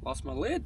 Lost my lid.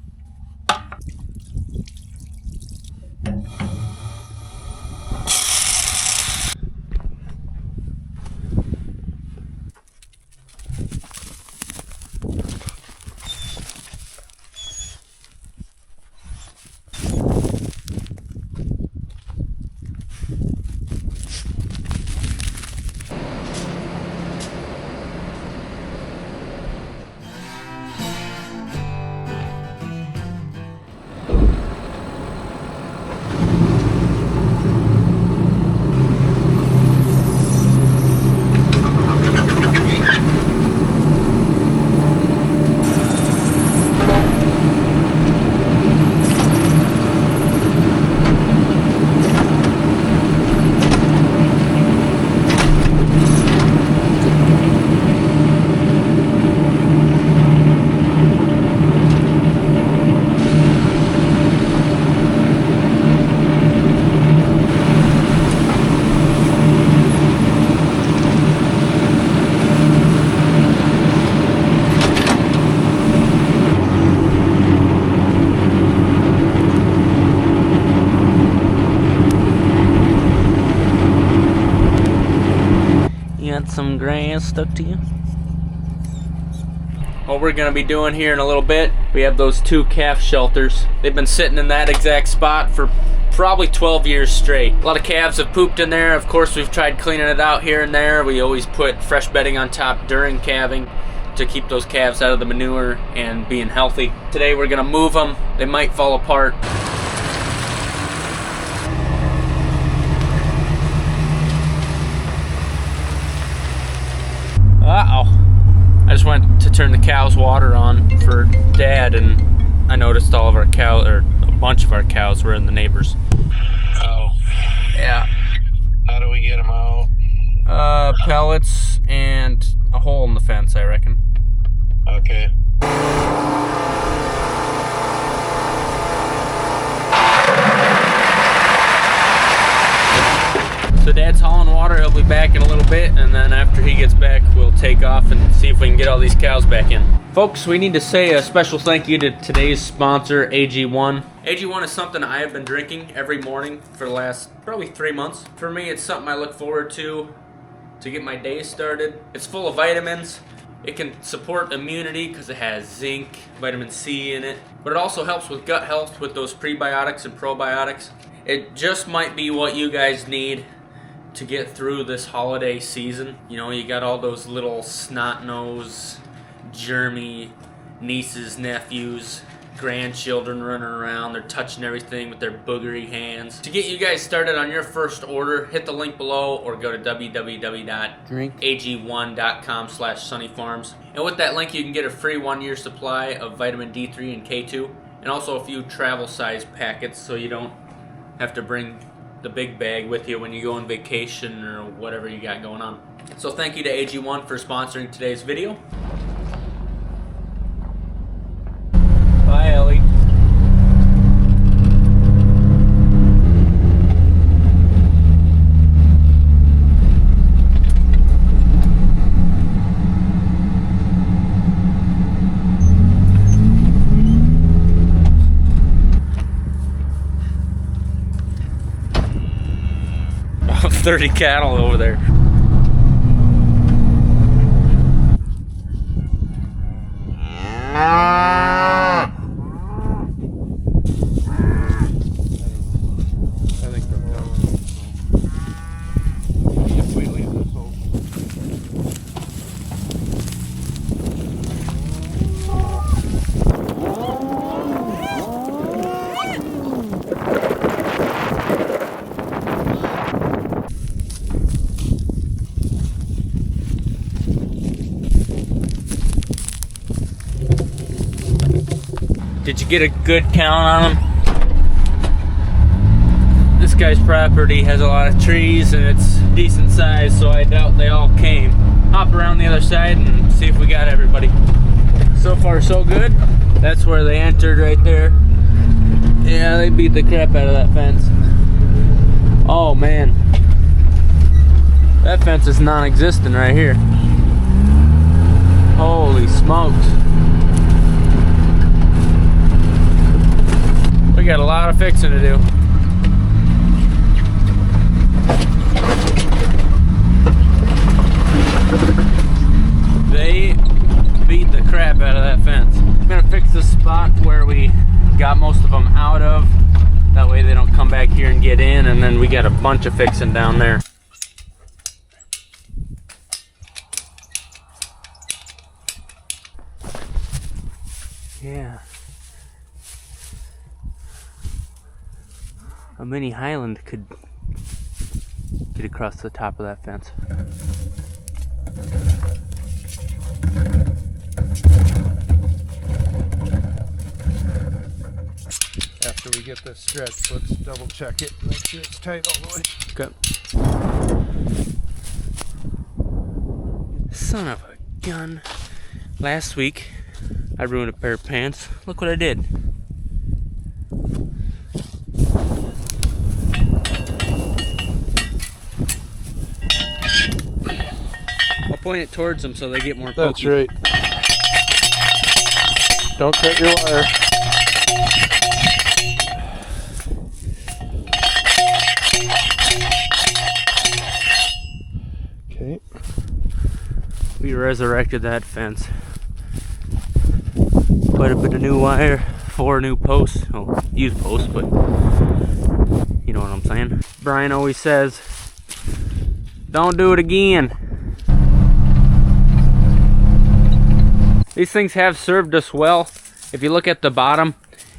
Some grass stuck to you. What we're gonna be doing here in a little bit, we have those 2 calf shelters. They've been sitting in that exact spot for probably 12 years straight. A lot of calves have pooped in there. Of course, we've tried cleaning it out here and there. We always put fresh bedding on top during calving to keep those calves out of the manure and being healthy. Today we're gonna move them. They might fall apart. Uh-oh. I just went to turn the cow's water on for Dad, and I noticed all of our cows, or a bunch of our cows, were in the neighbors. Oh. Yeah. How do we get them out? Pellets and a hole in the fence, I reckon. Okay. So Dad's hauling water. He'll be back in a little bit, and then after he gets back, we'll take off and see if we can get all these cows back in. Folks, we need to say a special thank you to today's sponsor, AG1. AG1 is something I have been drinking every morning for the last probably 3 months. For me, it's something I look forward to get my day started. It's full of vitamins. It can support immunity because it has zinc, vitamin C in it, but it also helps with gut health with those prebiotics and probiotics. It just might be what you guys need to get through this holiday season. You know, you got all those little snot-nosed, germy nieces, nephews, grandchildren running around. They're touching everything with their boogery hands. To get you guys started on your first order, hit the link below or go to www.ag1.com/Sonne Farms. And with that link, you can get a free 1-year supply of vitamin D3 and K2, and also a few travel size packets so you don't have to bring the big bag with you when you go on vacation or whatever you got going on. So thank you to AG1 for sponsoring today's video. Bye, Ellie. Oh, 30 cattle over there. Did you get a good count on them? This guy's property has a lot of trees and it's decent size, so I doubt they all came. Hop around the other side and see if we got everybody. So far so good. That's where they entered right there. Yeah, they beat the crap out of that fence. Oh man. That fence is non-existent right here. Holy smokes. got a lot of fixing to do. They beat the crap out of that fence. I'm gonna fix the spot where we got most of them out of. That way they don't come back here and get in, and then we got a bunch of fixing down there. Yeah. A mini Highland could get across the top of that fence. After we get this stretched, let's double check it, make sure it's tight all the way. Okay. Son of a gun. Last week, I ruined a pair of pants. Look what I did. I'll point it towards them so they get more pokey. That's right. Don't cut your wire. Okay. We resurrected that fence. Quite a bit of new wire, 4 new posts. Oh, used posts, but you know what I'm saying. Brian always says, don't do it again. These things have served us well. If you look at the bottom,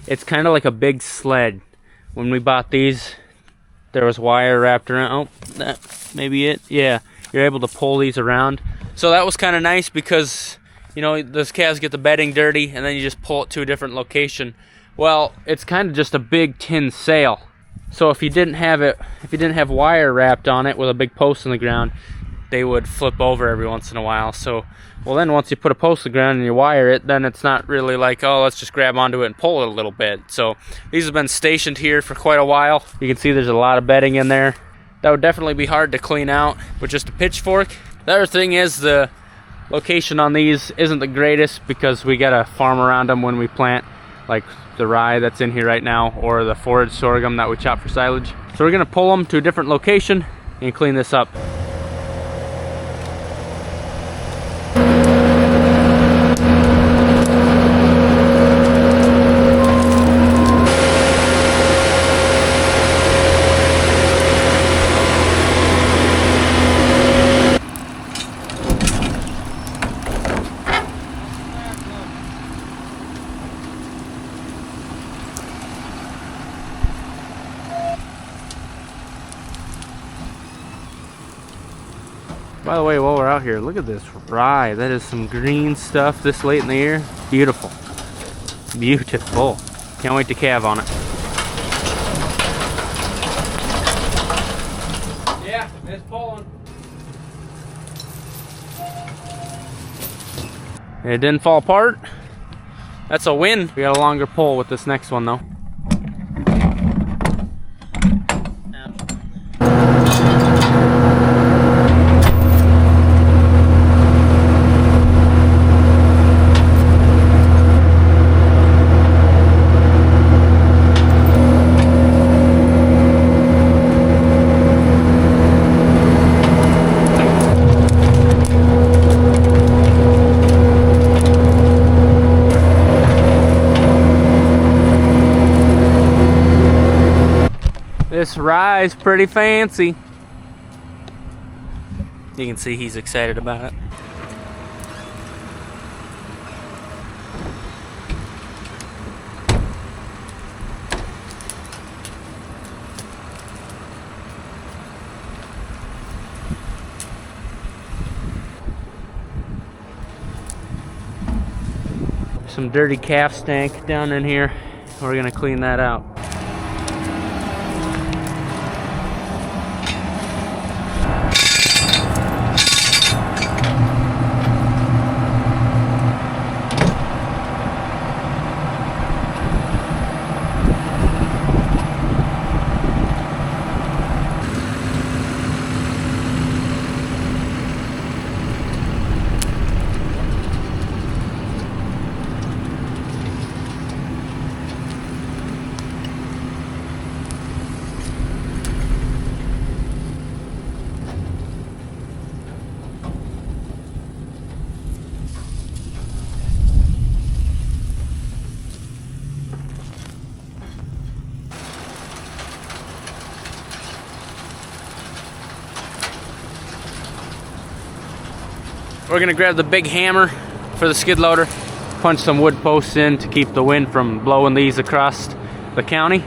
it's kind of like a big sled. When we bought these, there was wire wrapped around. Oh, that may be it. Yeah, you're able to pull these around. So that was kind of nice because, you know, those calves get the bedding dirty and then you just pull it to a different location. Well, it's kind of just a big tin sail. So if you didn't have wire wrapped on it with a big post in the ground, they would flip over every once in a while. So, well, then once you put a post in the ground and you wire it, then it's not really like, oh, let's just grab onto it and pull it a little bit. So these have been stationed here for quite a while. You can see there's a lot of bedding in there. That would definitely be hard to clean out with just a pitchfork. The other thing is the location on these isn't the greatest because we gotta farm around them when we plant, like the rye that's in here right now, or the forage sorghum that we chop for silage. So we're gonna pull them to a different location and clean this up. By the way, while we're out here, look at this rye. That is some green stuff this late in the year. Beautiful. Beautiful. Can't wait to calve on it. Yeah, it's pulling. It didn't fall apart. That's a win. We got a longer pull with this next one though. This rye is pretty fancy. You can see he's excited about it. Some dirty calf stank down in here. We're gonna clean that out. We're gonna grab the big hammer for the skid loader, punch some wood posts in to keep the wind from blowing these across the county.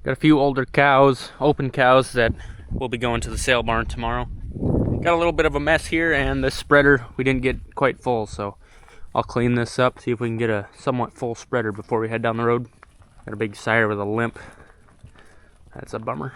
Got a few older cows, open cows, that will be going to the sale barn tomorrow. Got a little bit of a mess here, and this spreader we didn't get quite full, so I'll clean this up, see if we can get a somewhat full spreader before we head down the road. Got a big sire with a limp. That's a bummer.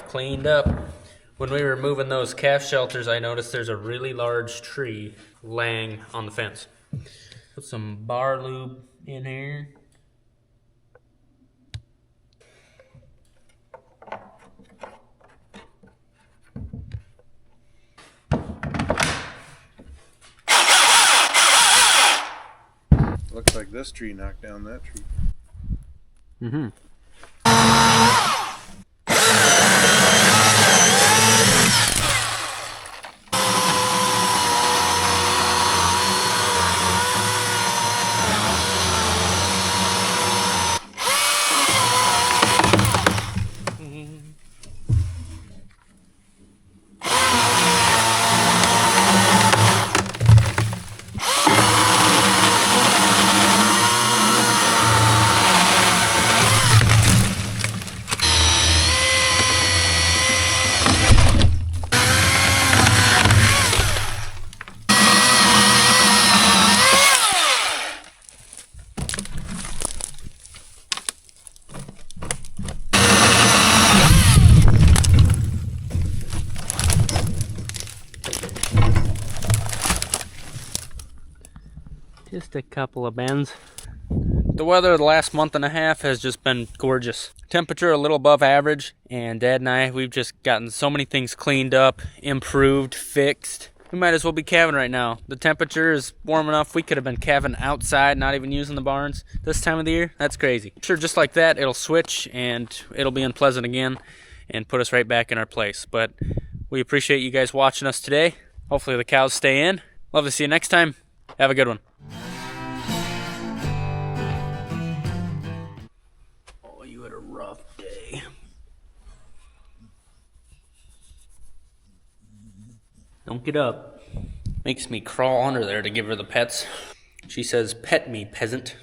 cleaned up. When we were moving those calf shelters, I noticed there's a really large tree laying on the fence. Put some bar lube in here. Looks like this tree knocked down that tree. Mm-hmm. Just a couple of bends. The weather the last month and a half has just been gorgeous. Temperature a little above average, and Dad and I, we've just gotten so many things cleaned up, improved, fixed. We might as well be calving right now. The temperature is warm enough. We could have been calving outside, not even using the barns this time of the year. That's crazy. Sure, just like that, it'll switch and it'll be unpleasant again and put us right back in our place. But we appreciate you guys watching us today. Hopefully the cows stay in. Love to see you next time. Have a good one. Oh, you had a rough day. Don't get up. Makes me crawl under there to give her the pets. She says, "Pet me, peasant."